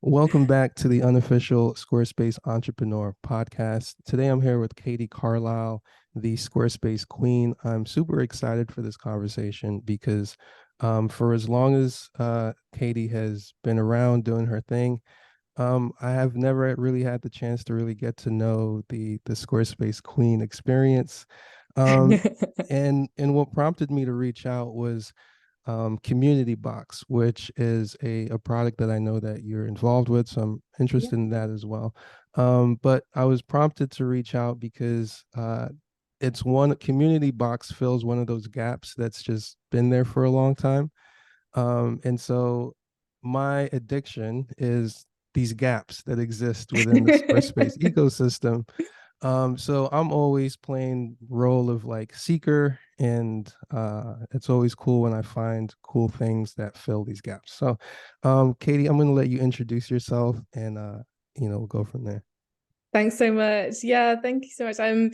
Welcome back to the unofficial Squarespace Entrepreneur podcast. Today I'm here with Katy Carlisle, the Squarespace Queen. I'm super excited for this conversation because for as long as Katy has been around doing her thing, I have never really had the chance to really get to know the Squarespace Queen experience. Um, and what prompted me to reach out was Community Box, which is a product that I know that you're involved with. So I'm Yeah. interested in that as well. But I was prompted to reach out because it's one Community Box fills one of those gaps that's just been there for a long time. And so my addiction is these gaps that exist within the Squarespace ecosystem. So I'm always playing role of like seeker, and it's always cool when I find cool things that fill these gaps. So, Katy, I'm gonna let you introduce yourself, and we'll go from there. Thanks so much. Yeah, thank you so much. I'm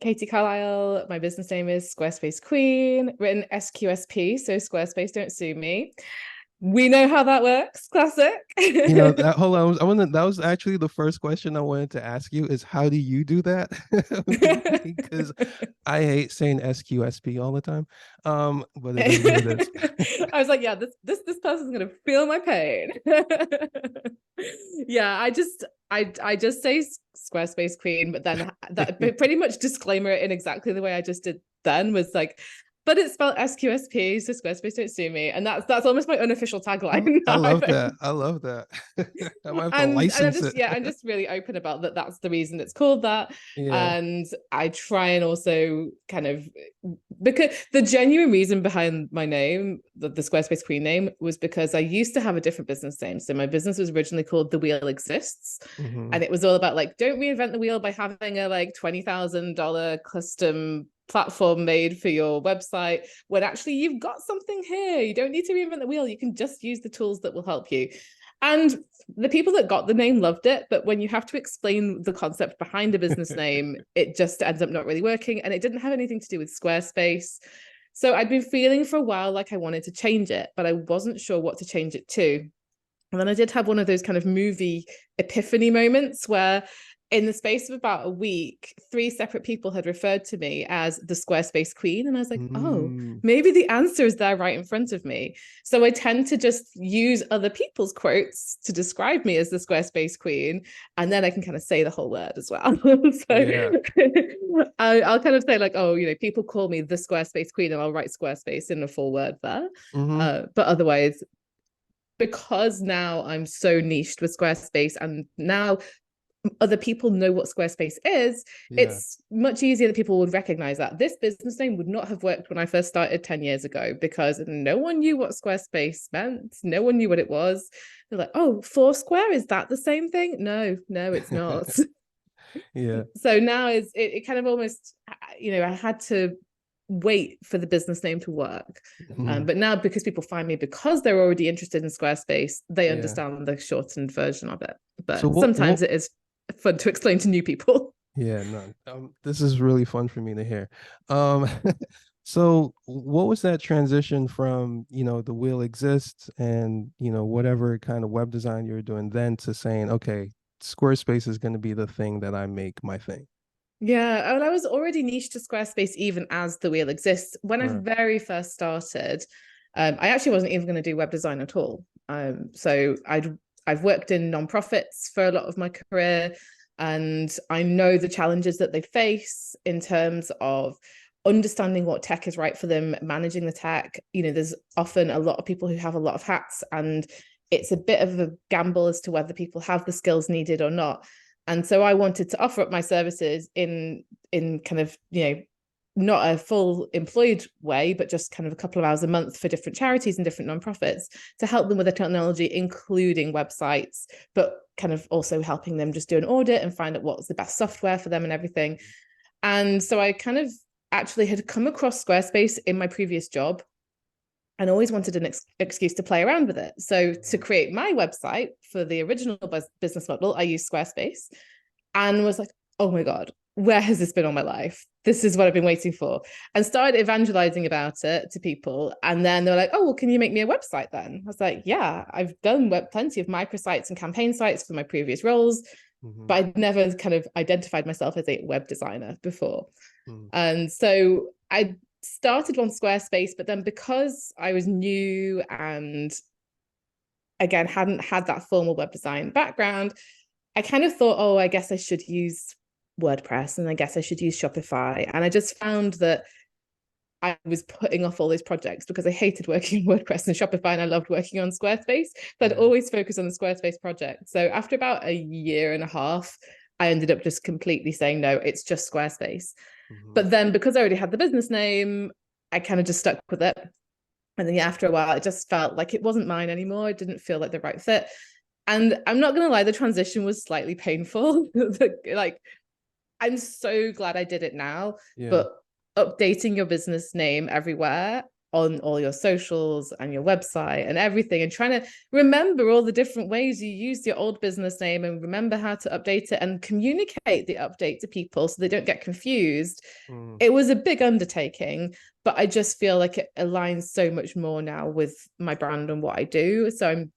Katy Carlisle. My business name is Squarespace Queen, written SQSP, so Squarespace don't sue me. We know how that works. Classic. That hold on, I want to. That was actually the first question I wanted to ask you is how do you do that? Because I hate saying SQSP all the time. But it is what it is. I was like, yeah, this person's gonna feel my pain. Yeah, I just say Squarespace Queen, but then that pretty much disclaimer it in exactly the way I just did then was like, but it's spelled SQSP, so Squarespace don't sue me, and that's almost my unofficial Oh, tagline I now, I love think. that. I love that. I might have to And license it. I'm just really open about that. That's the reason it's called that. Yeah. And I try and also kind of, because the genuine reason behind my name, the Squarespace Queen name, was because I used to have a different business name. So my business was originally called The Wheel Exists, Hmm. and it was all about like, don't reinvent the wheel by having a like $20,000 custom platform made for your website, when actually you've got something here. You don't need to reinvent the wheel. You can just use the tools that will help you. And the people that got the name loved it, but when you have to explain the concept behind a business name, it just ends up not really working. And it didn't have anything to do with Squarespace. So I'd been feeling for a while like I wanted to change it, but I wasn't sure what to change it to. And then I did have one of those kind of movie epiphany moments where, in the space of about a week, three separate people had referred to me as the Squarespace Queen. And I was like, oh, Mm. maybe the answer is there right in front of me. So I tend to just use other people's quotes to describe me as the Squarespace Queen. And then I can kind of say the whole word as well. So Yeah. I'll kind of say, like, oh, people call me the Squarespace Queen, and I'll write Squarespace in a full word there. Hmm. But otherwise, because now I'm so niched with Squarespace, and now other people know what Squarespace is, Yeah. it's much easier that people would recognize that. This business name would not have worked when I first started 10 years ago because no one knew what Squarespace meant. No one knew what it was. They're like, oh, Foursquare, is that the same thing? No, no, it's not. Yeah. So now it kind of almost, I had to wait for the business name to work. Hmm. But now, because people find me because they're already interested in Squarespace, they Yeah. understand the shortened version of it. So But what sometimes it is fun to explain to new people. yeah, no. This is really fun for me to hear. Um so what was that transition from, the wheel exists and, whatever kind of web design you were doing then to saying, okay, Squarespace is going to be the thing that I make my thing. Yeah, and I was already niche to Squarespace even as the wheel exists. When I Right. very first started, I actually wasn't even going to do web design at all. So I've worked in nonprofits for a lot of my career, and I know the challenges that they face in terms of understanding what tech is right for them, managing the tech. There's often a lot of people who have a lot of hats, and it's a bit of a gamble as to whether people have the skills needed or not. And so I wanted to offer up my services in kind of, not a full employed way, but just kind of a couple of hours a month for different charities and different nonprofits to help them with the technology, including websites, but kind of also helping them just do an audit and find out what's the best software for them and everything. And so I kind of actually had come across Squarespace in my previous job and always wanted an excuse to play around with it. So to Mhm. create my website for the original business model, I used Squarespace and was like, oh my God, where has this been all my life? This is what I've been waiting for. And started evangelizing about it to people. And then they were like, oh, well, can you make me a website then? I was like, yeah, I've done plenty of microsites and campaign sites for my previous roles, Mm-hmm. but I'd never kind of identified myself as a web designer before. Mm-hmm. And so I started on Squarespace, but then because I was new and again hadn't had that formal web design background, I kind of thought, oh, I guess I should use WordPress and I guess I should use Shopify. And I just found that I was putting off all those projects because I hated working on WordPress and Shopify and I loved working on Squarespace. So I'd Yeah. always focus on the Squarespace project. So after about a year and a half, I ended up just completely saying, no, it's just Squarespace. Mm-hmm. But then because I already had the business name, I kind of just stuck with it. And then after a while, it just felt like it wasn't mine anymore. It didn't feel like the right fit. And I'm not going to lie, the transition was slightly painful. Like, I'm so glad I did it now, Yeah. but updating your business name everywhere on all your socials and your website and everything, and trying to remember all the different ways you used your old business name and remember how to update it and communicate the update to people so they don't get confused. Mm-hmm. It was a big undertaking, but I just feel like it aligns so much more now with my brand and what I do. So I'm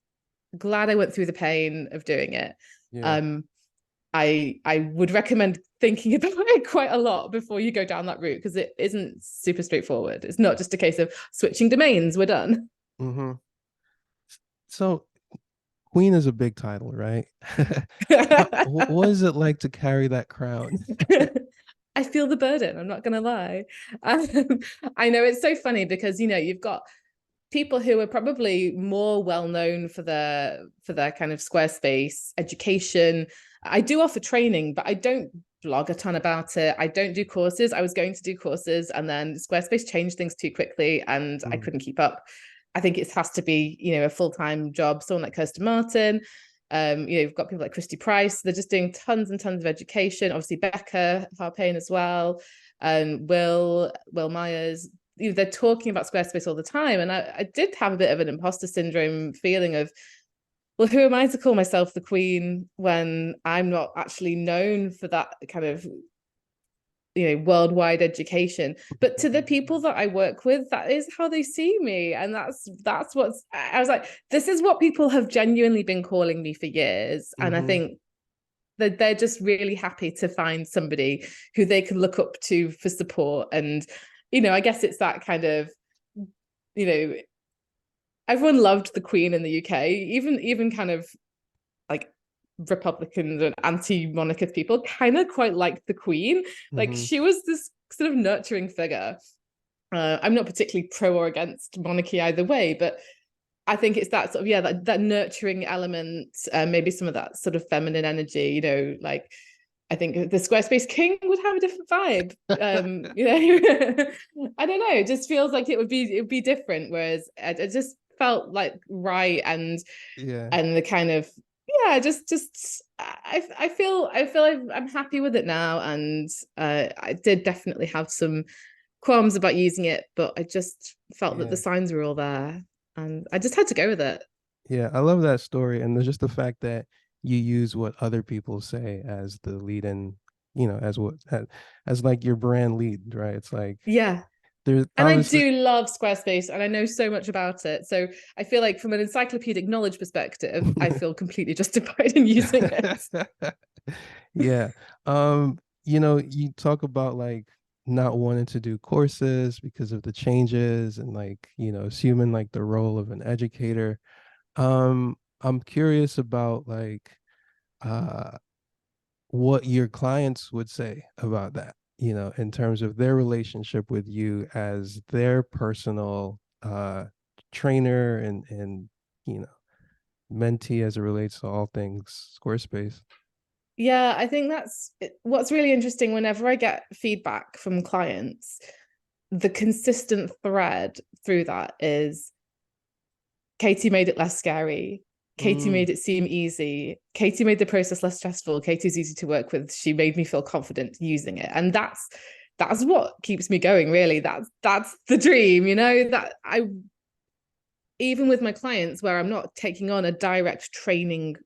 glad I went through the pain of doing it. Yeah. Um, I would recommend thinking about it quite a lot before you go down that route because it isn't super straightforward. It's not just a case of switching domains, we're done. Mm-hmm. So Queen is a big title, right? What is it like to carry that crown? I feel the burden, I'm not going to lie. Um, I know it's so funny because, you know, you've got people who are probably more well known for their kind of Squarespace education. I do offer training, but I don't blog a ton about it. I don't do courses. I was going to do courses and then Squarespace changed things too quickly and I couldn't keep up. I think it has to be, you know, a full-time job. Someone like Kirsten Martin, you know, you've got people like Christy Price. They're just doing tons and tons of education. Obviously, Becca Harpain as well, and Will Myers. You know, they're talking about Squarespace all the time, and I did have a bit of an imposter syndrome feeling of, well, who am I to call myself the queen when I'm not actually known for that kind of, you know, worldwide education? But to the people that I work with, that is how they see me, and that's what's. I was like, this is what people have genuinely been calling me for years, and I Mm-hmm. think that they're just really happy to find somebody who they can look up to for support. And you know, I guess it's that kind of, you know, everyone loved the Queen in the UK, even kind of like Republicans and anti-monarchist people kind of quite liked the Queen. Like Mm-hmm. she was this sort of nurturing figure. I'm not particularly pro or against monarchy either way, but I think it's that sort of, yeah, that nurturing element, maybe some of that sort of feminine energy, you know, like I think the Squarespace King would have a different vibe. You know, I don't know. It just feels like it would be different. Whereas I just felt like right Yeah. and the kind of, yeah, just I feel like I'm happy with it now, and I did definitely have some qualms about using it, but I just felt that the Yeah. signs were all there, and I just had to go with it. Yeah. I love that story. And there's just the fact that you use what other people say as the lead in, as what as like your brand lead, right? It's like Yeah. there's And I obviously do love Squarespace and I know so much about it. So I feel like from an encyclopedic knowledge perspective, I feel completely justified in using it. yeah. You talk about like not wanting to do courses because of the changes and like, assuming like the role of an educator. I'm curious about like uh what your clients would say about that, in terms of their relationship with you as their personal trainer and you know, mentee as it relates to all things Squarespace. Yeah, I think that's what's really interesting whenever I get feedback from clients. The consistent thread through that is Katy made it less scary. Katy Mm, made it seem easy. Katy made the process less stressful. Katy's easy to work with. She made me feel confident using it. And that's what keeps me going, really. That's the dream, that I even with my clients where I'm not taking on a direct training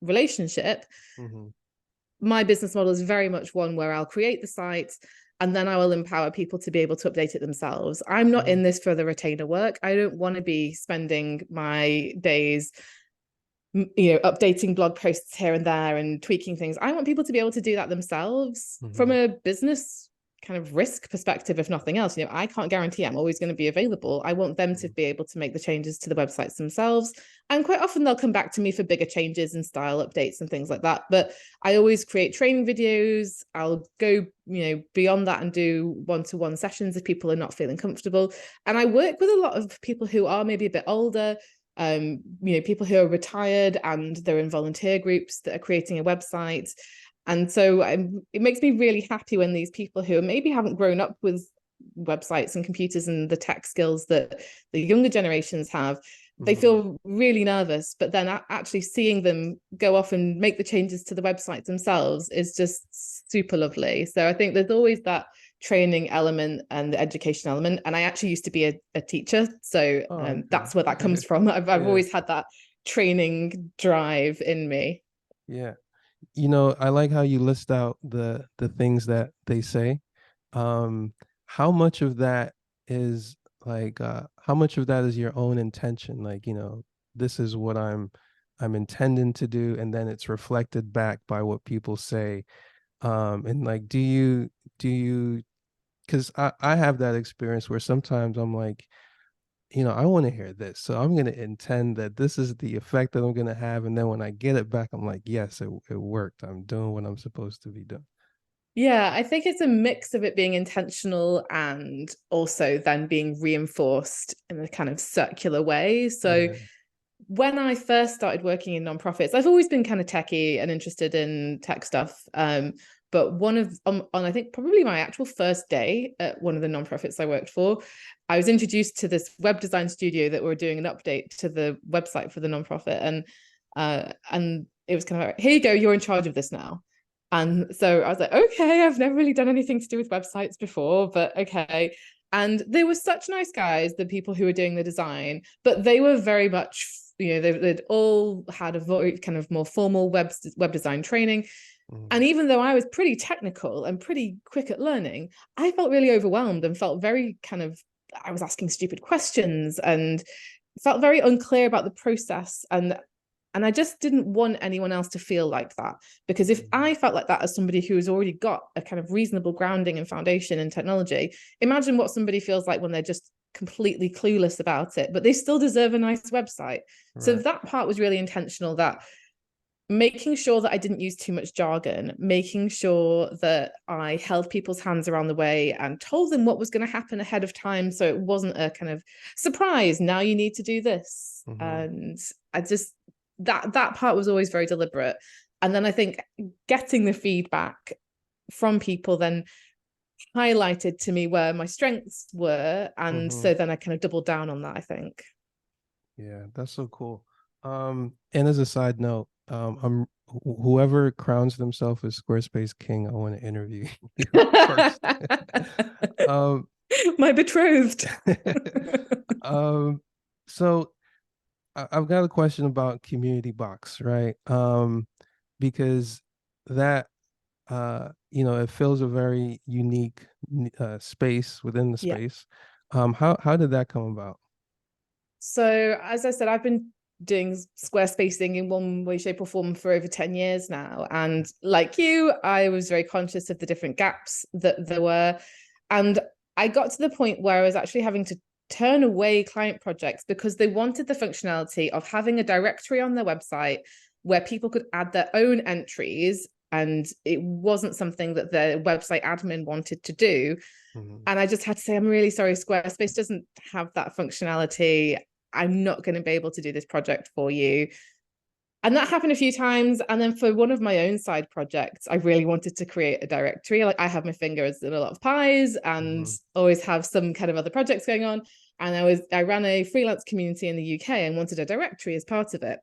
relationship, mhm. my business model is very much one where I'll create the site and then I will empower people to be able to update it themselves. I'm not in this for the retainer work. I don't want to be spending my days, updating blog posts here and there and tweaking things. I want people to be able to do that themselves from a business kind of risk perspective, if nothing else. I can't guarantee I'm always going to be available. I want them to be able to make the changes to the websites themselves. And quite often they'll come back to me for bigger changes and style updates and things like that. But I always create training videos. I'll go, beyond that and do one-to-one sessions if people are not feeling comfortable. And I work with a lot of people who are maybe a bit older, people who are retired and they're in volunteer groups that are creating a website. And so it makes me really happy when these people who maybe haven't grown up with websites and computers and the tech skills that the younger generations have, they feel really nervous, but then actually seeing them go off and make the changes to the websites themselves is just super lovely. So I think there's always that training element and the education element. And I actually used to be a teacher. So that's where that comes from. I've always had that training drive in me. Yeah. I like how you list out the things that they say. How much of that is how much of that is your own intention? Like, this is what I'm intending to do, and then it's reflected back by what people say. And like, do you, because I have that experience where sometimes I'm like, I want to hear this. So I'm going to intend that this is the effect that I'm going to have. And then when I get it back, I'm like, yes, it worked. I'm doing what I'm supposed to be doing. Yeah, I think it's a mix of it being intentional and also then being reinforced in a kind of circular way. So when I first started working in nonprofits, I've always been kind of techie and interested in tech stuff. But one of on I think probably my actual first day at one of the nonprofits I worked for, I was introduced to this web design studio that were doing an update to the website for the nonprofit, and it was kind of like, here you go, you're in charge of this now. And so I was like, okay, I've never really done anything to do with websites before, but okay. And they were such nice guys, the people who were doing the design, but they were very much, they'd all had a very kind of more formal web design training. And even though I was pretty technical and pretty quick at learning, I felt really overwhelmed and felt very I was asking stupid questions and felt very unclear about the process. And I just didn't want anyone else to feel like that, because if I felt like that as somebody who has already got a kind of reasonable grounding and foundation in technology, imagine what somebody feels like when they're just completely clueless about it, but they still deserve a nice website. So that part was really intentional, that making sure that I didn't use too much jargon, making sure that I held people's hands around the way and told them what was going to happen ahead of time. So it wasn't a kind of surprise, now you need to do this. And I just, that part was always very deliberate. And then I think getting the feedback from people then highlighted to me where my strengths were. And so then I kind of doubled down on that, I think. Yeah, that's so cool. And as a side note, I'm whoever crowns themselves as Squarespace King, I want to interview you first. My betrothed. So I've got a question about Community Box, right? Because that it fills a very unique space within the space. How did that come about? So as I said, I've been doing Squarespacing in one way, shape, or form for over 10 years now. And like you, I was very conscious of the different gaps that there were. And I got to the point where I was actually having to turn away client projects because they wanted the functionality of having a directory on their website where people could add their own entries. And it wasn't something that the website admin wanted to do. And I just had to say, I'm really sorry, Squarespace doesn't have that functionality. I'm not going to be able to do this project for you. And that happened a few times. And then for one of my own side projects, I really wanted to create a directory. Like I have my fingers in a lot of pies and always have some kind of other projects going on. And I ran a freelance community in the UK and wanted a directory as part of it.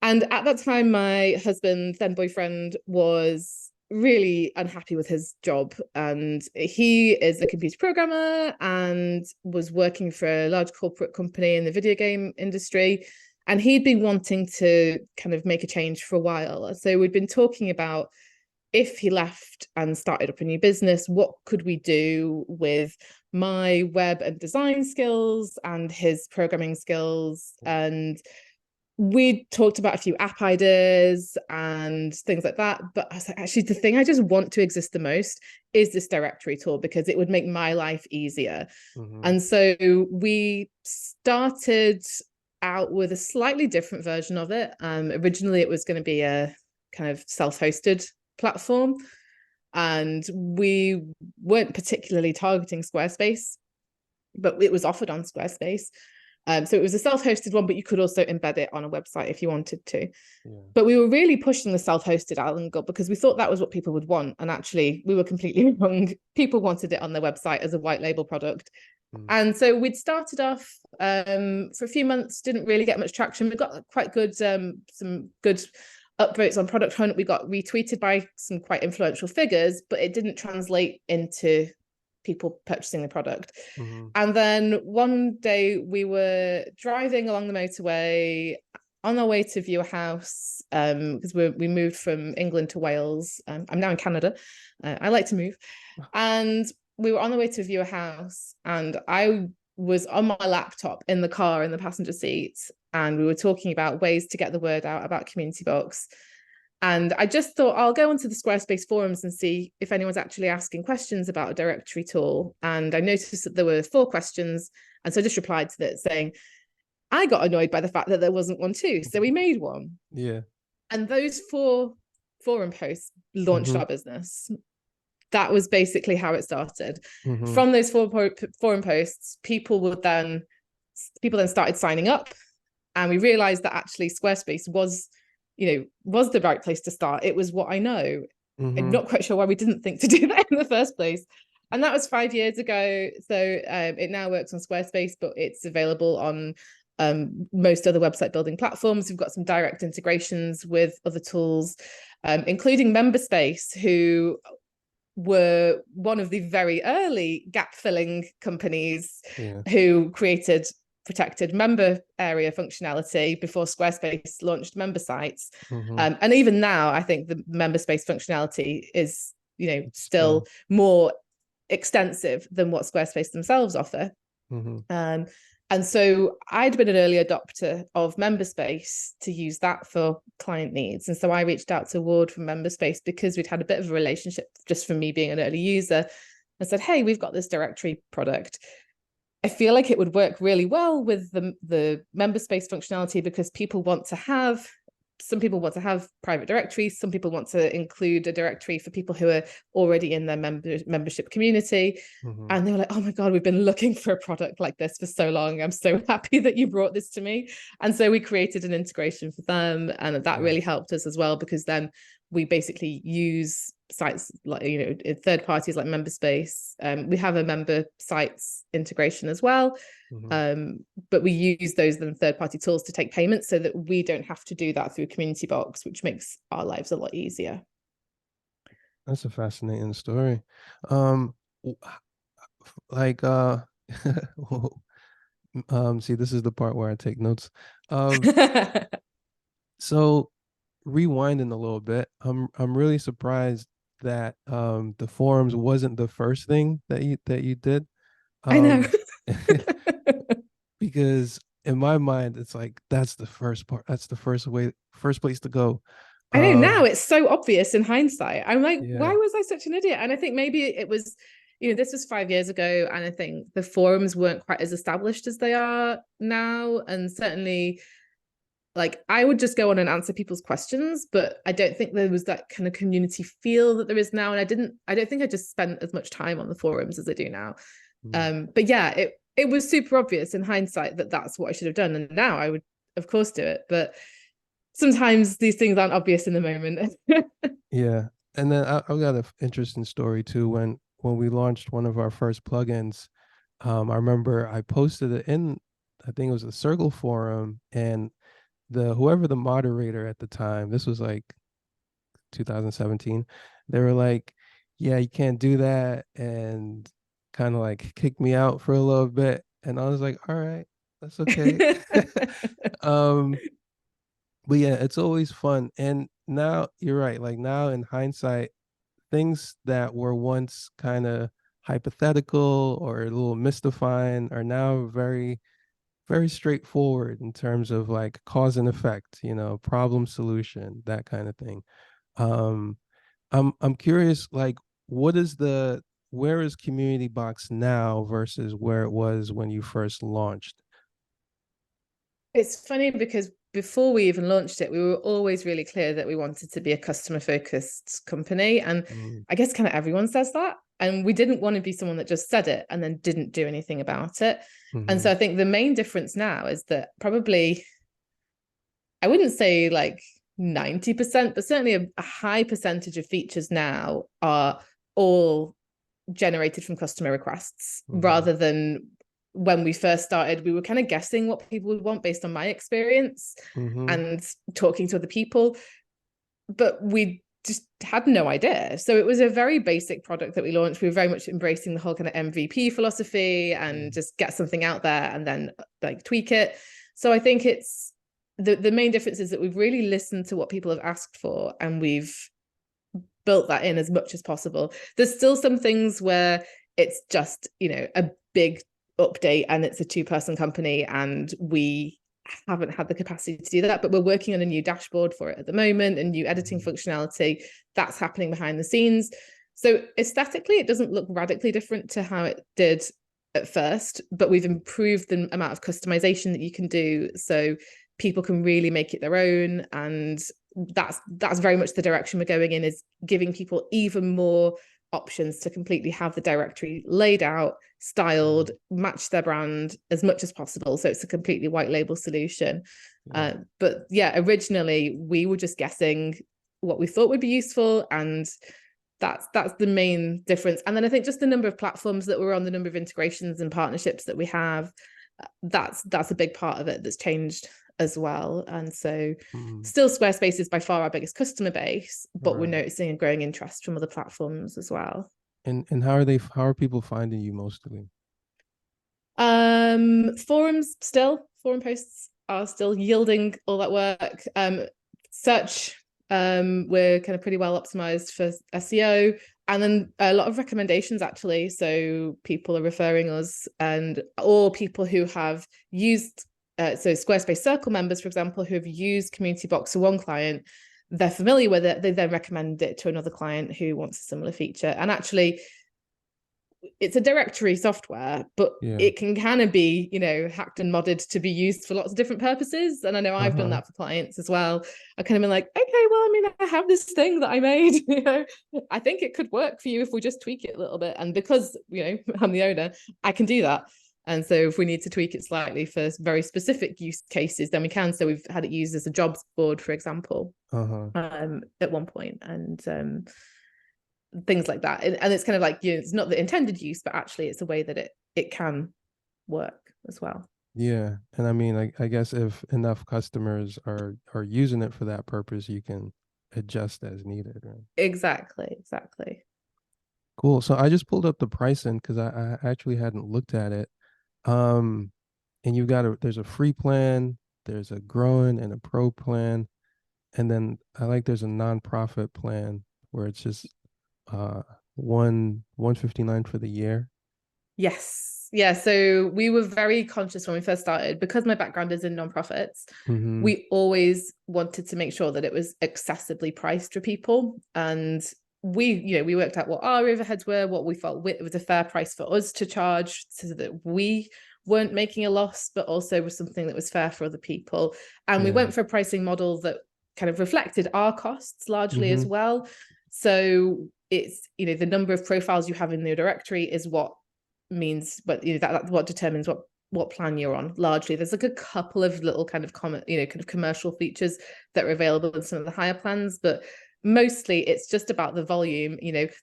And at that time, my husband, then boyfriend, was really unhappy with his job. And he is a computer programmer and was working for a large corporate company in the video game industry. And he'd been wanting to kind of make a change for a while. So we'd been talking about if he left and started up a new business, what could we do with my web and design skills and his programming skills? And we talked about a few app ideas and things like that. But I was like, actually, the thing I just want to exist the most is this directory tool, because it would make my life easier. Mm-hmm. And so we started out with a slightly different version of it. Originally, it was going to be a kind of self-hosted platform, and we weren't particularly targeting Squarespace, but it was offered on Squarespace. So it was a self-hosted one, but you could also embed it on a website if you wanted to. Yeah. But we were really pushing the self-hosted angle because we thought that was what people would want. And actually, we were completely wrong. People wanted it on their website as a white label product. And so we'd started off for a few months, didn't really get much traction. We got quite good, some good upvotes on Product Hunt. We got retweeted by some quite influential figures, but it didn't translate into people purchasing the product. Mm-hmm. And then one day we were driving along the motorway on our way to view a house, because we moved from England to Wales. I'm now in Canada. I like to move. And we were on the way to view a house, and I was on my laptop in the car in the passenger seat, and we were talking about ways to get the word out about Community Box. And I just thought I'll go onto the Squarespace forums and see if anyone's actually asking questions about a directory tool. And I noticed that there were 4 questions. And so I just replied to that saying, I got annoyed by the fact that there wasn't one too. So we made one. Yeah. And those 4 forum posts launched Mm-hmm. our business. That was basically how it started. Mm-hmm. From those 4 forum posts, people then started signing up. And we realized that actually Squarespace was the right place to start. It was what I know. Mm-hmm. I'm not quite sure why we didn't think to do that in the first place. And that was 5 years ago. So it now works on Squarespace, but it's available on most other website building platforms. We've got some direct integrations with other tools, including MemberSpace, who were one of the very early gap filling companies who created protected member area functionality before Squarespace launched member sites. Mm-hmm. And even now, I think the member space functionality is, still more extensive than what Squarespace themselves offer. Mm-hmm. And so I'd been an early adopter of MemberSpace to use that for client needs. And so I reached out to Ward from MemberSpace because we'd had a bit of a relationship just from me being an early user. I said, hey, we've got this directory product. I feel like it would work really well with the MemberSpace functionality, because some people want to have private directories. Some people want to include a directory for people who are already in their membership community. Mm-hmm. And they were like, oh my God, we've been looking for a product like this for so long. I'm so happy that you brought this to me. And so we created an integration for them. And that really helped us as well, because then we basically use sites like, third parties like MemberSpace. We have a member sites integration as well. But we use those then third-party tools to take payments so that we don't have to do that through Community Box, which makes our lives a lot easier. That's a fascinating story. Like see, this is the part where I take notes. So rewinding a little bit, I'm really surprised that the forums wasn't the first thing that you did. I know. Because in my mind, it's like that's the first part. That's the first place to go. I know now it's so obvious in hindsight. I'm like, Yeah. why was I such an idiot? And I think maybe it was, this was 5 years ago, and I think the forums weren't quite as established as they are now. And certainly, like, I would just go on and answer people's questions, but I don't think there was that kind of community feel that there is now. And I don't think I just spent as much time on the forums as I do now. But yeah, it was super obvious in hindsight that that's what I should have done. And now I would, of course, do it. But sometimes these things aren't obvious in the moment. Yeah. And then I've got an interesting story too. When we launched one of our first plugins, I remember I posted it in, I think it was the Circle forum, and whoever the moderator at the time, this was like 2017, they were like, yeah, you can't do that, and kind of like kicked me out for a little bit. And I was like, all right, that's okay. But yeah, it's always fun. And now you're right, like now in hindsight, things that were once kind of hypothetical or a little mystifying are now very straightforward in terms of like cause and effect, problem solution, that kind of thing. Um, I'm curious, like, what is the where is Community Box now versus where it was when you first launched? It's funny because before we even launched it, we were always really clear that we wanted to be a customer focused company. And Mm, I guess kind of everyone says that. And we didn't want to be someone that just said it and then didn't do anything about it. And mm-hmm, so I think the main difference now is that probably, I wouldn't say like 90%, but certainly a high percentage of features now are all generated from customer requests mm-hmm, rather than when we first started, we were kind of guessing what people would want based on my experience mm-hmm, and talking to other people, but we just had no idea. So it was a very basic product that we launched. We were very much embracing the whole kind of MVP philosophy and yeah, just get something out there and then like tweak it. So I think it's the main difference is that we've really listened to what people have asked for and we've built that in as much as possible. There's still some things where it's just, a big update and it's a two-person company and we haven't had the capacity to do that, but we're working on a new dashboard for it at the moment and new editing mm-hmm, functionality that's happening behind the scenes. So aesthetically, it doesn't look radically different to how it did at first, but we've improved the amount of customization that you can do so people can really make it their own. And that's very much the direction we're going in, is giving people even more options to completely have the directory laid out, styled, match their brand as much as possible. So it's a completely white label solution. yeah, But yeah, originally we were just guessing what we thought would be useful, and that's the main difference. And then I think just the number of platforms that we're on, the number of integrations and partnerships that we have, that's a big part of it that's changed as well. And so mm, still Squarespace is by far our biggest customer base, but we're right. noticing a growing interest from other platforms as well. And how are people finding you mostly? Forum posts are still yielding all that work. Search, we're kind of pretty well optimized for SEO, and then a lot of recommendations actually. So people are referring us, or people who have used so Squarespace Circle members, for example, who have used Community Box for one client, they're familiar with it, they then recommend it to another client who wants a similar feature. And actually, it's a directory software, but Yeah. it can kind of be, hacked and modded to be used for lots of different purposes. And I know I've done Uh-huh. that for clients as well. I kind of been like, okay, well, I mean, I have this thing that I made, I think it could work for you if we just tweak it a little bit. And because, I'm the owner, I can do that. And so if we need to tweak it slightly for very specific use cases, then we can. So we've had it used as a jobs board, for example, Uh-huh. at one point. And things like that. And it's kind of like, it's not the intended use, but actually it's a way that it can work as well. Yeah. And I mean, I guess if enough customers are using it for that purpose, you can adjust as needed, right? Exactly. Cool. So I just pulled up the pricing because I actually hadn't looked at it. Um, and there's a free plan, there's a growing and a pro plan, and then there's a nonprofit plan where it's just uh 159 for the year. Yes. Yeah. So we were very conscious when we first started, because my background is in nonprofits. Mm-hmm. We always wanted to make sure that it was accessibly priced for people. And we worked out what our overheads were, what we felt it was a fair price for us to charge, so that we weren't making a loss, but also was something that was fair for other people. And we Yeah. went for a pricing model that kind of reflected our costs largely Mm-hmm. as well. So it's, the number of profiles you have in the directory is what means, but that's what determines what plan you're on. Largely, there's like a couple of little kind of kind of commercial features that are available in some of the higher plans, but mostly it's just about the volume.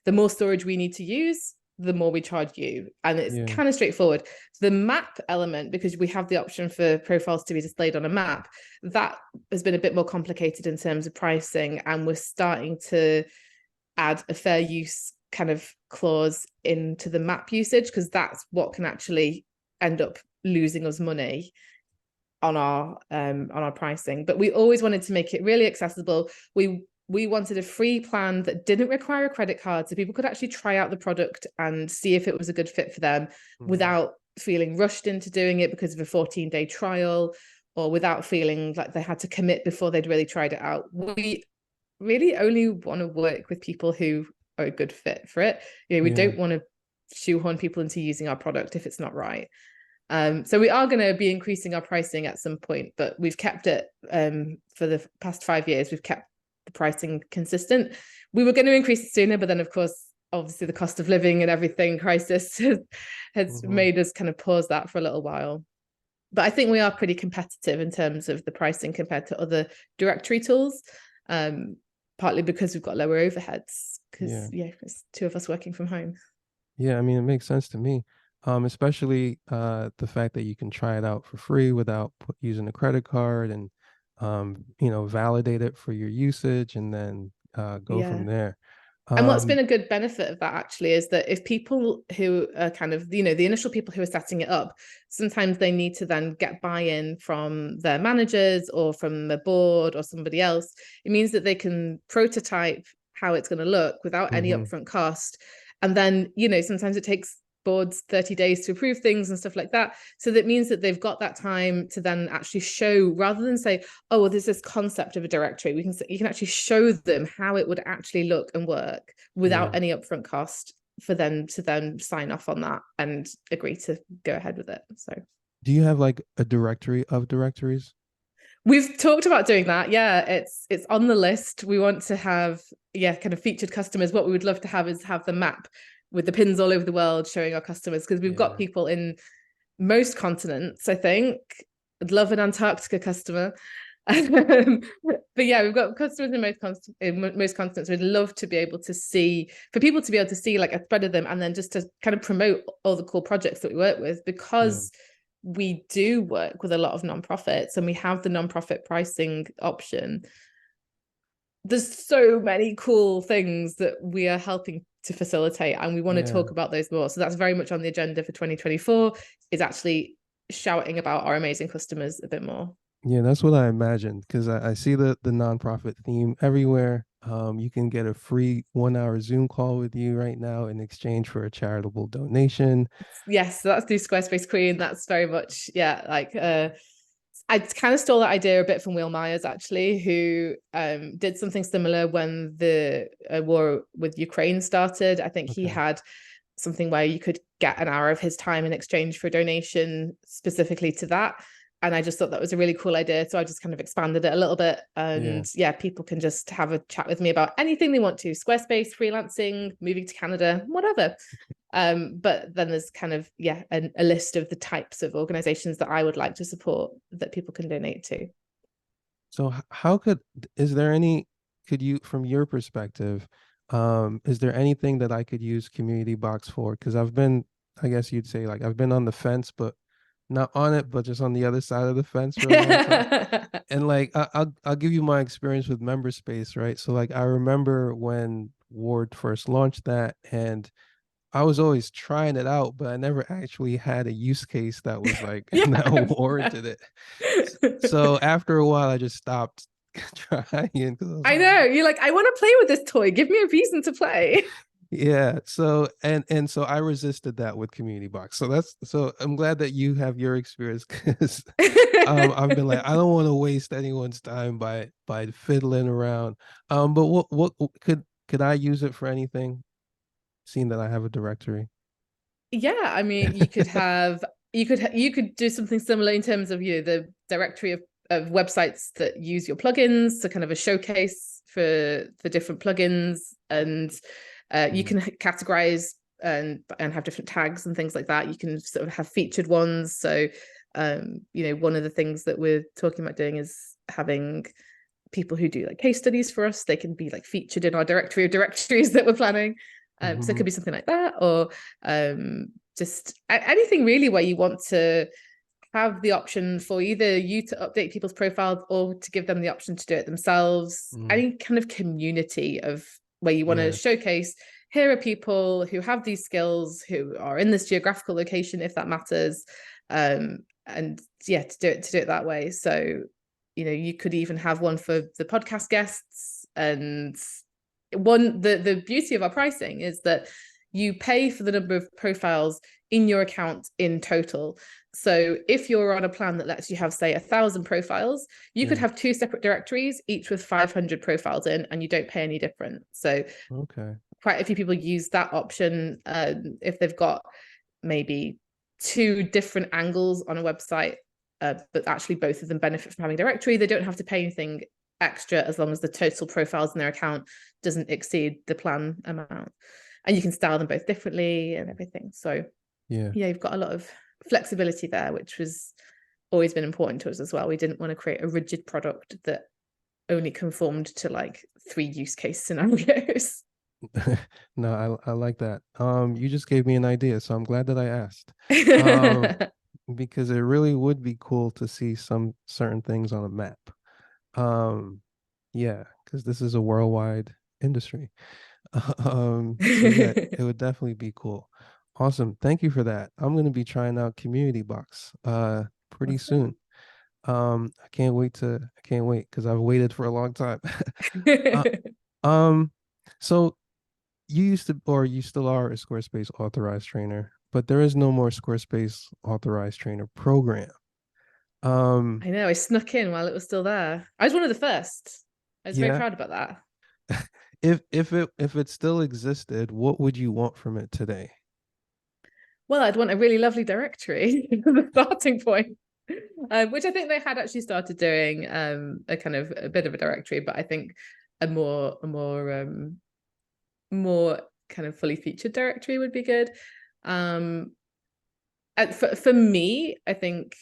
The more storage we need to use, the more we charge you, and it's Yeah. kind of straightforward. The map element, because we have the option for profiles to be displayed on a map, that has been a bit more complicated in terms of pricing, and we're starting to add a fair use kind of clause into the map usage, because that's what can actually end up losing us money on our pricing. But we always wanted to make it really accessible. We we wanted a free plan that didn't require a credit card, so people could actually try out the product and see if it was a good fit for them without feeling rushed into doing it because of a 14-day trial, or without feeling like they had to commit before they'd really tried it out. We really only want to work with people who are a good fit for it. We don't want to shoehorn people into using our product if it's not right. So we are going to be increasing our pricing at some point, but we've kept it for the past 5 years. We've kept the pricing consistent. We were going to increase it sooner, but then of course, obviously the cost of living and everything crisis has made us kind of pause that for a little while. But I think we are pretty competitive in terms of the pricing compared to other directory tools, partly because we've got lower overheads, because it's 2 of us working from home. Yeah, I mean, it makes sense to me. Especially the fact that you can try it out for free without using a credit card, and validate it for your usage, and then go from there. And what's been a good benefit of that actually is that if people who are kind of, the initial people who are setting it up, sometimes they need to then get buy-in from their managers or from the board or somebody else. It means that they can prototype how it's going to look without any upfront cost. And then, sometimes it takes boards 30 days to approve things and stuff like that. So that means that they've got that time to then actually show, rather than say, oh, well, there's this concept of a directory, you can actually show them how it would actually look and work without any upfront cost for them to then sign off on that and agree to go ahead with it. So do you have like a directory of directories? We've talked about doing that. Yeah, it's on the list. We want to have, kind of featured customers. What we would love to have is have the map with the pins all over the world showing our customers, because we've got people in most continents, I think. I'd love an Antarctica customer. But yeah, we've got customers in most continents. We'd love to be able to see, for people to be able to see like a spread of them, and then just to kind of promote all the cool projects that we work with, because we do work with a lot of nonprofits and we have the nonprofit pricing option. There's so many cool things that we are helping to facilitate, and we want to talk about those more. So that's very much on the agenda for 2024, is actually shouting about our amazing customers a bit more. Yeah, that's what I imagined, because I see the nonprofit theme everywhere. You can get a free 1 hour Zoom call with you right now in exchange for a charitable donation. Yes, so that's the Squarespace Queen. That's very much, I kind of stole that idea a bit from Will Myers, actually, who did something similar when the war with Ukraine started. I think he had something where you could get an hour of his time in exchange for a donation specifically to that. And I just thought that was a really cool idea. So I just kind of expanded it a little bit. And people can just have a chat with me about anything they want to: Squarespace, freelancing, moving to Canada, whatever. But then there's kind of, a list of the types of organizations that I would like to support that people can donate to. So could you, from your perspective, is there anything that I could use Community Box for? Because I guess you'd say, like, I've been on the fence, but not on it, but just on the other side of the fence for a long time. And like, I'll give you my experience with MemberSpace, right? So like, I remember when Ward first launched that, and I was always trying it out, but I never actually had a use case that was like that warranted it. So after a while, I just stopped trying. I know, you're like, I want to play with this toy. Give me a reason to play. Yeah. So so I resisted that with Community Box. So I'm glad that you have your experience, because I've been like, I don't want to waste anyone's time by fiddling around. But what could I use it for anything, seeing that I have a directory? Yeah, I mean, you could do something similar in terms of the directory of websites that use your plugins, so kind of a showcase for different plugins, and you can categorize and have different tags and things like that. You can sort of have featured ones. So one of the things that we're talking about doing is having people who do like case studies for us. They can be like featured in our directory of directories that we're planning. So it could be something like that, or just anything really where you want to have the option for either you to update people's profiles or to give them the option to do it themselves. Any kind of community of where you want to showcase, here are people who have these skills, who are in this geographical location, if that matters. And to do it that way. So, you could even have one for the podcast guests, And the beauty of our pricing is that you pay for the number of profiles in your account in total. So if you're on a plan that lets you have, say, 1,000 profiles, you could Yeah. have 2 separate directories, each with 500 profiles in, and you don't pay any different. So Okay. quite a few people use that option if they've got maybe 2 different angles on a website, but actually both of them benefit from having a directory. They don't have to pay anything extra as long as the total profiles in their account doesn't exceed the plan amount. And you can style them both differently and everything. So Yeah. yeah, you've got a lot of flexibility there, which was always been important to us as well. We didn't want to create a rigid product that only conformed to like 3 use case scenarios. No, I like that. You just gave me an idea, so I'm glad that I asked. Um, because it really would be cool to see some certain things on a map. Um, yeah, because this is a worldwide industry. So yeah, it would definitely be cool. Awesome. Thank you for that. I'm gonna be trying out Community Box pretty soon. Awesome. I can't wait because I've waited for a long time. Uh, um, so you used to, or you still are a Squarespace authorized trainer, but there is no more Squarespace authorized trainer program. Um, I know, I snuck in while it was still there. I was one of the first. I was very yeah. proud about that. If it still existed, what would you want from it today? Well, I'd want a really lovely directory, the starting point, which I think they had actually started doing a kind of a bit of a directory, but I think a more kind of fully featured directory would be good. And for me, I think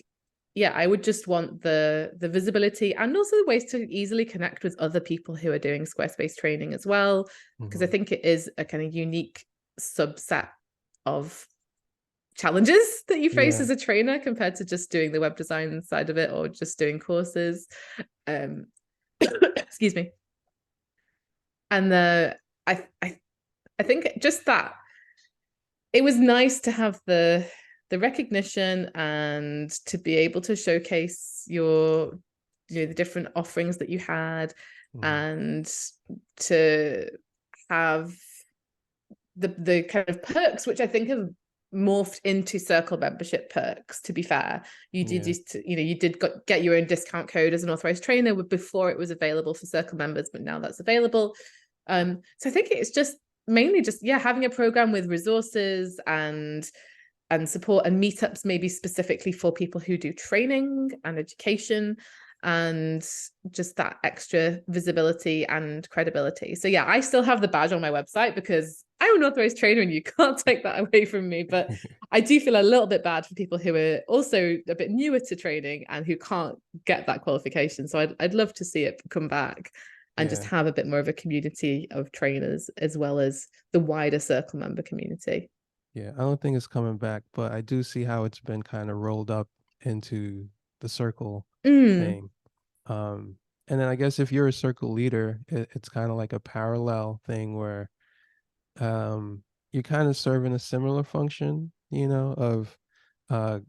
yeah, I would just want the visibility and also the ways to easily connect with other people who are doing Squarespace training as well, because I Mhm. think it is a kind of unique subset of challenges that you face Yeah, as a trainer compared to just doing the web design side of it or just doing courses. Um, excuse me. And I think just that it was nice to have the recognition and to be able to showcase your the different offerings that you had mhm. and to have the kind of perks which I think have morphed into circle membership perks. To be fair, you did Yeah, used to, you did get your own discount code as an authorized trainer before it was available for circle members, but now that's available. So I think it's just mainly just yeah having a program with resources and support and meetups maybe specifically for people who do training and education and just that extra visibility and credibility. So yeah, I still have the badge on my website because I'm an authorized trainer and you can't take that away from me. But I do feel a little bit bad for people who are also a bit newer to training and who can't get that qualification. So I'd love to see it come back and just yeah, have a bit more of a community of trainers as well as the wider circle member community. yeah. I don't think it's coming back, but I do see how it's been kind of rolled up into the circle Mm, thing. And then I guess if you're a circle leader, it's kind of like a parallel thing where um you're kind of serving a similar function, of uh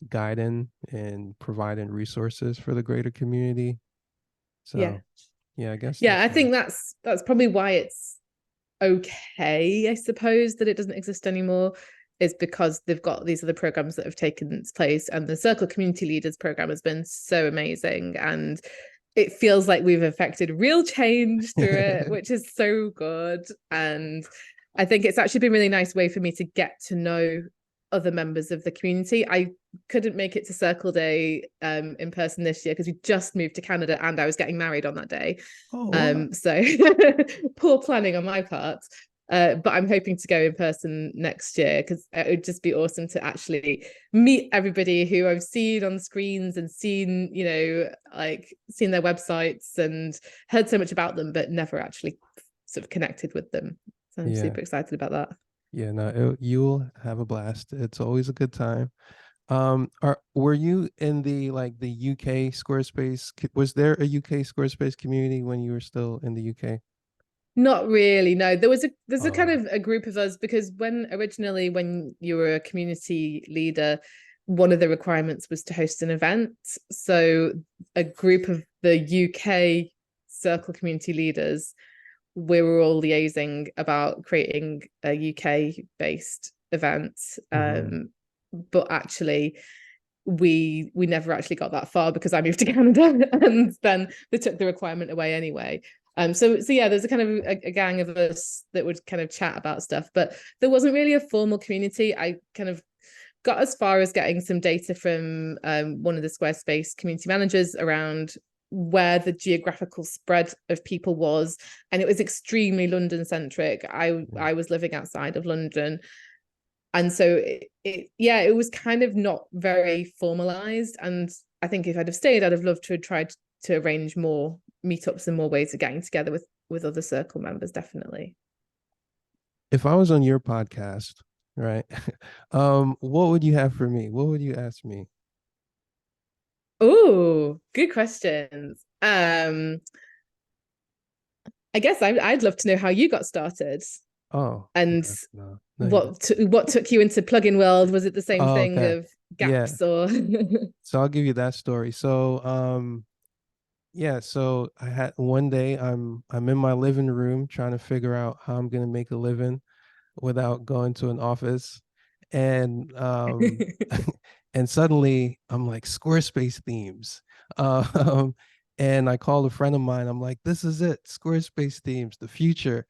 guiding and providing resources for the greater community. yeah. So yeah, I guess Yeah, I that's think nice. that's probably why it's okay, I suppose, that it doesn't exist anymore, is because they've got these other programs that have taken its place, and the Circle Community Leaders program has been so amazing, and it feels like we've affected real change through it, which is so good. And I think it's actually been a really nice way for me to get to know other members of the community. I couldn't make it to Circle Day in person this year because we just moved to Canada and I was getting married on that day. Oh, wow. So poor planning on my part. But I'm hoping to go in person next year because it would just be awesome to actually meet everybody who I've seen on screens and seen, like seen their websites and heard so much about them, but never actually sort of connected with them. So I'm Yeah. super excited about that. Yeah, no, you'll have a blast. It's always a good time. Were you in the like the UK Squarespace? Was there a UK Squarespace community when you were still in the UK? Not really, no. There's a kind Oh, of a group of us because when you were a community leader, one of the requirements was to host an event. So a group of the UK circle community leaders, we were all liaising about creating a UK based event. Mm-hmm. But actually we never actually got that far because I moved to Canada and then they took the requirement away anyway. So yeah, there's a kind of a gang of us that would kind of chat about stuff, but there wasn't really a formal community. I kind of got as far as getting some data from one of the Squarespace community managers around where the geographical spread of people was, and it was extremely London centric. I was living outside of London, and so it was kind of not very formalized. And I think if I'd have stayed, I'd have loved to have tried to arrange more meetups and more ways of getting together with other circle members, definitely. If I was on your podcast, right, what would you have for me? What would you ask me? Oh, good questions. I guess I'd love to know how you got started Oh, and no, no, no, you didn't. what took you into plugin world. Was it the same Oh, thing okay. of Yeah. gaps or So I'll give you that story. So, yeah, so I had one day I'm in my living room trying to figure out how I'm gonna make a living without going to an office. And and suddenly I'm like Squarespace themes. Um and I called a friend of mine. I'm like, this is it, Squarespace themes, the future.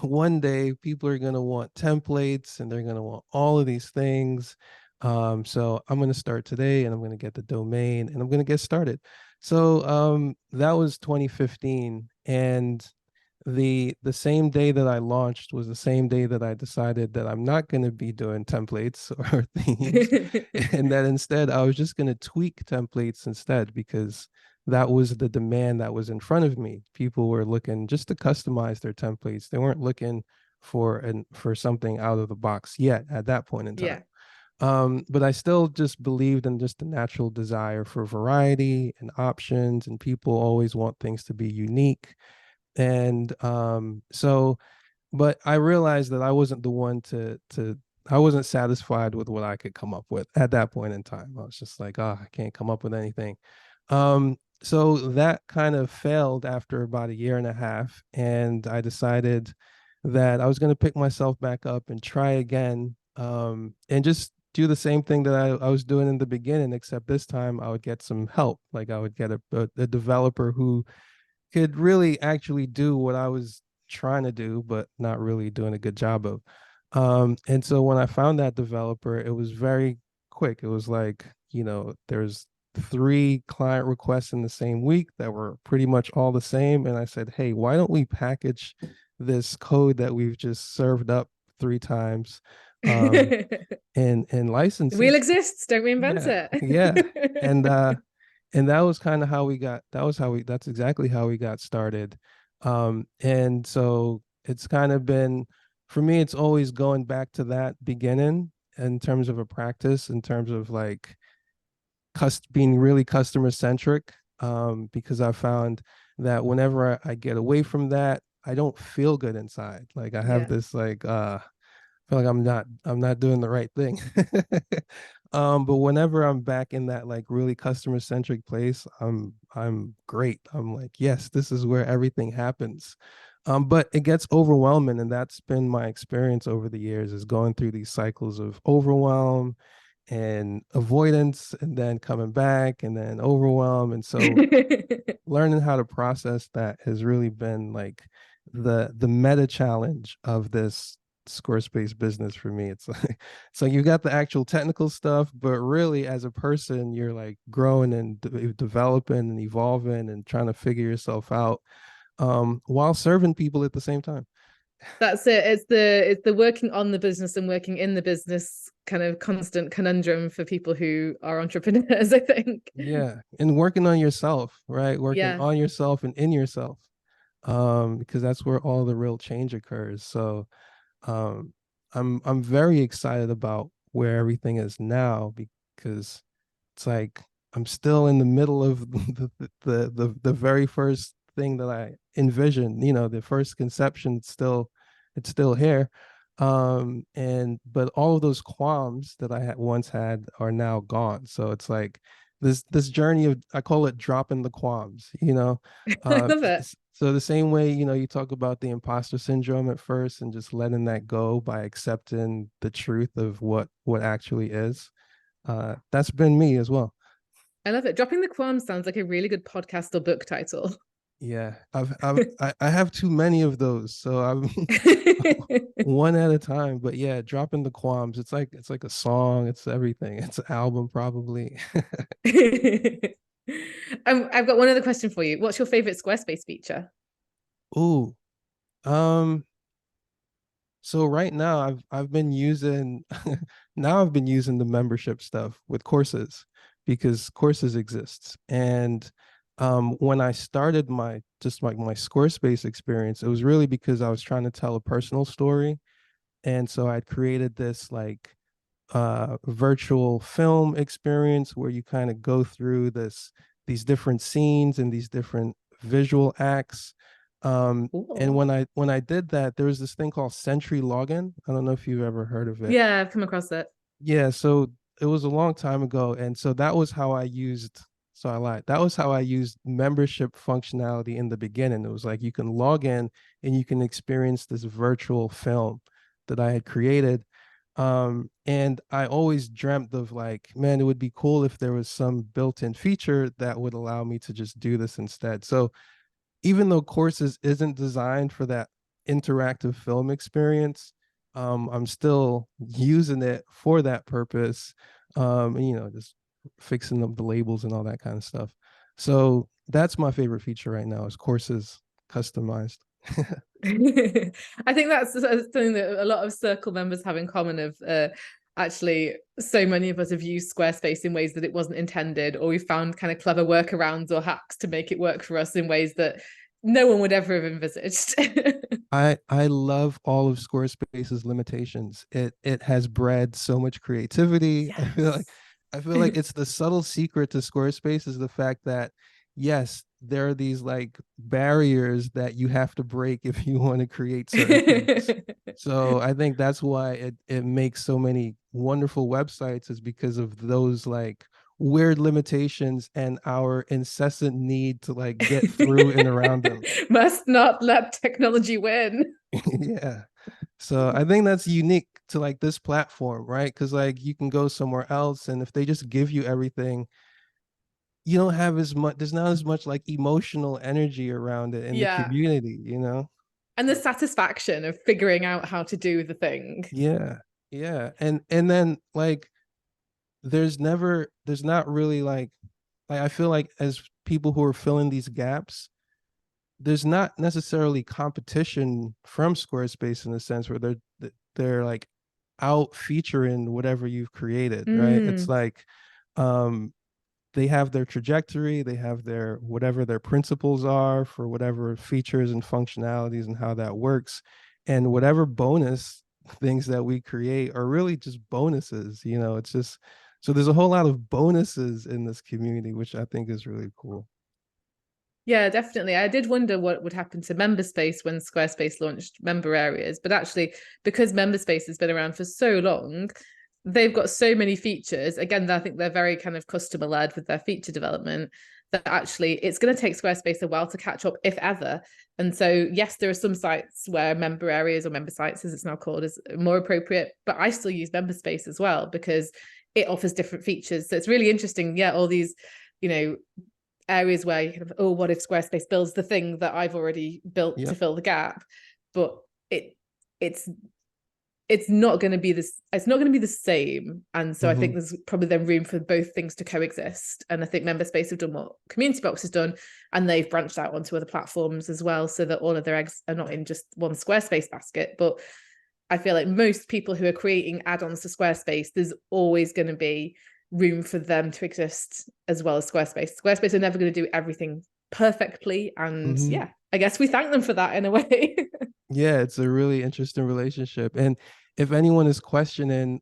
One day people are gonna want templates and they're gonna want all of these things. So I'm gonna start today and I'm gonna get the domain and I'm gonna get started. So that was 2015, and the same day that I launched was the same day that I decided that I'm not going to be doing templates or themes, and that instead I was just going to tweak templates instead, because that was the demand that was in front of me. People were looking just to customize their templates. They weren't looking for something out of the box yet at that point in time. yeah. But I still just believed in just the natural desire for variety and options, and people always want things to be unique. And so, but I realized that I wasn't the one to I wasn't satisfied with what I could come up with at that point in time. I was just like, oh, I can't come up with anything. So that kind of failed after about a year and a half, and I decided that I was going to pick myself back up and try again, and just do the same thing that I was doing in the beginning, except this time I would get some help. Like I would get a developer who could really actually do what I was trying to do, but not really doing a good job of. And so when I found that developer, it was very quick. It was like, there's three client requests in the same week that were pretty much all the same. And I said, hey, why don't we package this code that we've just served up three times, um, and license Wheel it? exists, don't reinvent Yeah, yeah. And it. and that was kind of how we got that was how we that's exactly how we got started. And so it's kind of been, for me, it's always going back to that beginning in terms of a practice, in terms of like being really customer centric, because I found that whenever I get away from that, I don't feel good inside. Like I have Yeah. this like feel like I'm not doing the right thing. But whenever I'm back in that like really customer centric place, I'm great. I'm like, yes, this is where everything happens. But it gets overwhelming, and that's been my experience over the years, is going through these cycles of overwhelm and avoidance, and then coming back, and then overwhelm. And so learning how to process that has really been like the meta challenge of this Squarespace business for me. It's like, so you got the actual technical stuff, but really as a person, you're like growing and developing and evolving and trying to figure yourself out, while serving people at the same time. That's it. It's the working on the business and working in the business kind of constant conundrum for people who are entrepreneurs, I think. Yeah, and working on yourself, right? Working Yeah. on yourself and in yourself, because that's where all the real change occurs. So um, I'm very excited about where everything is now, because it's like I'm still in the middle of the very first thing that I envisioned. The first conception. It's still here, and but all of those qualms that I had once had are now gone. So it's like this journey of, I call it dropping the qualms, you know. I love it. So the same way, you know, you talk about the imposter syndrome at first and just letting that go by accepting the truth of what actually is. That's been me as well. I love it. Dropping the qualms sounds like a really good podcast or book title. Yeah, I have too many of those, so I'm one at a time. But yeah, dropping the qualms. It's like a song. It's everything. It's an album probably. I've got one other question for you. What's your favorite Squarespace feature? Ooh, um, so right now I've been using now I've been using the membership stuff with courses because courses exists. And when I started my just like my Squarespace experience, it was really because I was trying to tell a personal story. And so I'd created this like virtual film experience where you kind of go through these different scenes and these different visual acts. And Cool. when I did that, there was this thing called Sentry Login. I don't know if you've ever heard of it. Yeah, I've come across it. Yeah, so it was a long time ago, and so that was how I used. So I lied. That was how I used membership functionality in the beginning. It was like you can log in and you can experience this virtual film that I had created. And I always dreamt of like, man, it would be cool if there was some built-in feature that would allow me to just do this instead. So even though courses isn't designed for that interactive film experience, I'm still using it for that purpose. And, you know, just fixing up the labels and all that kind of stuff. So that's my favorite feature right now is courses customized. I think that's something that a lot of Circle members have in common of actually so many of us have used Squarespace in ways that it wasn't intended, or we found kind of clever workarounds or hacks to make it work for us in ways that no one would ever have envisaged. I love all of Squarespace's limitations. It has bred so much creativity. Yes. I feel like it's the subtle secret to Squarespace is the fact that yes, there are these like barriers that you have to break if you want to create certain things. So I think that's why it makes so many wonderful websites is because of those like weird limitations and our incessant need to like get through and around them. Must not let technology win. Yeah. So I think that's unique to like this platform, right? Because like you can go somewhere else, and if they just give you everything, you don't have as much. There's not as much like emotional energy around it in the Yeah. community, you know? And the satisfaction of figuring out how to do the thing. Yeah, yeah, and then like there's not really like I feel like as people who are filling these gaps, there's not necessarily competition from Squarespace in the sense where they're like out featuring whatever you've created, right? It's Mm. like um they have their trajectory, they have their whatever their principles are for whatever features and functionalities and how that works. And whatever bonus things that we create are really just bonuses, you know, it's just so there's a whole lot of bonuses in this community, which I think is really cool. Yeah, definitely. I did wonder what would happen to member space when Squarespace launched member areas, but actually, because member space has been around for so long, they've got so many features. Again, I think they're very kind of customer led with their feature development that actually it's going to take Squarespace a while to catch up, if ever. And so, yes, there are some sites where member areas or member sites, as it's now called, is more appropriate, but I still use member space as well because it offers different features. So it's really interesting. Yeah, all these, you know, areas where you kind of, oh, what if Squarespace builds the thing that I've already built to Yep. fill the gap? But it it's it's not going to be this, it's not going to be the same. And so I think Mm-hmm. there's probably then room for both things to coexist. And I think member space have done what community box has done, and they've branched out onto other platforms as well, so that all of their eggs are not in just one Squarespace basket. But I feel like most people who are creating add-ons to Squarespace, there's always going to be room for them to exist as well as Squarespace. Squarespace are never going to do everything perfectly. And Mm-hmm. yeah, I guess we thank them for that in a way. Yeah, it's a really interesting relationship. And if anyone is questioning,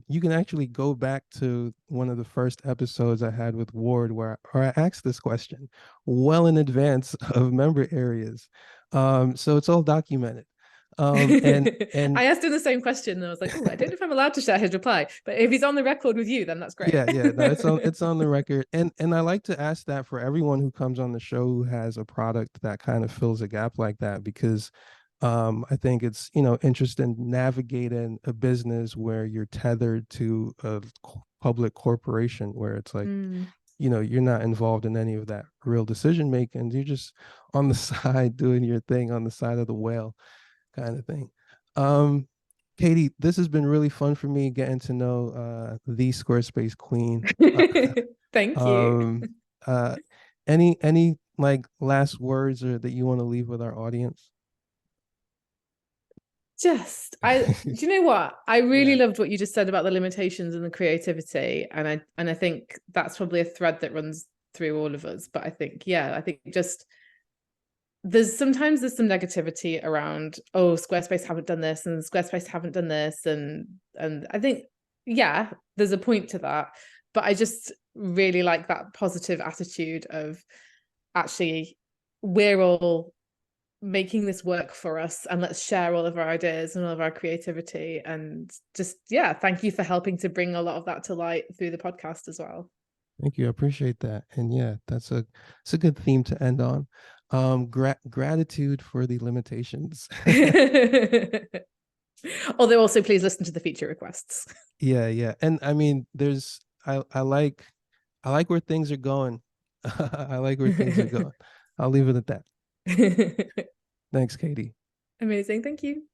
you can actually go back to one of the first episodes I had with Ward where I asked this question well in advance of member areas. So it's all documented. And I asked him the same question and I was like, oh, I don't know if I'm allowed to share his reply, but if he's on the record with you, then that's great. yeah, no, it's on the record. And I like to ask that for everyone who comes on the show who has a product that kind of fills a gap like that, because I think it's, interesting navigating a business where you're tethered to a public corporation where it's like, Mm. you're not involved in any of that real decision making. You're just on the side doing your thing on the side of the whale kind of thing. Um, Katy, this has been really fun for me getting to know the Squarespace Queen. Uh, Thank you. um, uh, any like last words or that you want to leave with our audience? Do you know what? I really Yeah. loved what you just said about the limitations and the creativity. And I think that's probably a thread that runs through all of us. But I think, yeah, I think just there's some negativity around, oh, Squarespace haven't done this and Squarespace haven't done this. And I think, yeah, there's a point to that. But I just really like that positive attitude of actually we're all making this work for us, and let's share all of our ideas and all of our creativity. And just, yeah, thank you for helping to bring a lot of that to light through the podcast as well. Thank you. I appreciate that. And yeah, it's a good theme to end on. Gratitude for the limitations. Although also please listen to the feature requests. Yeah, yeah. And I mean, I like where things are going. I like where things are going. I'll leave it at that. Thanks, Katy. Amazing, thank you.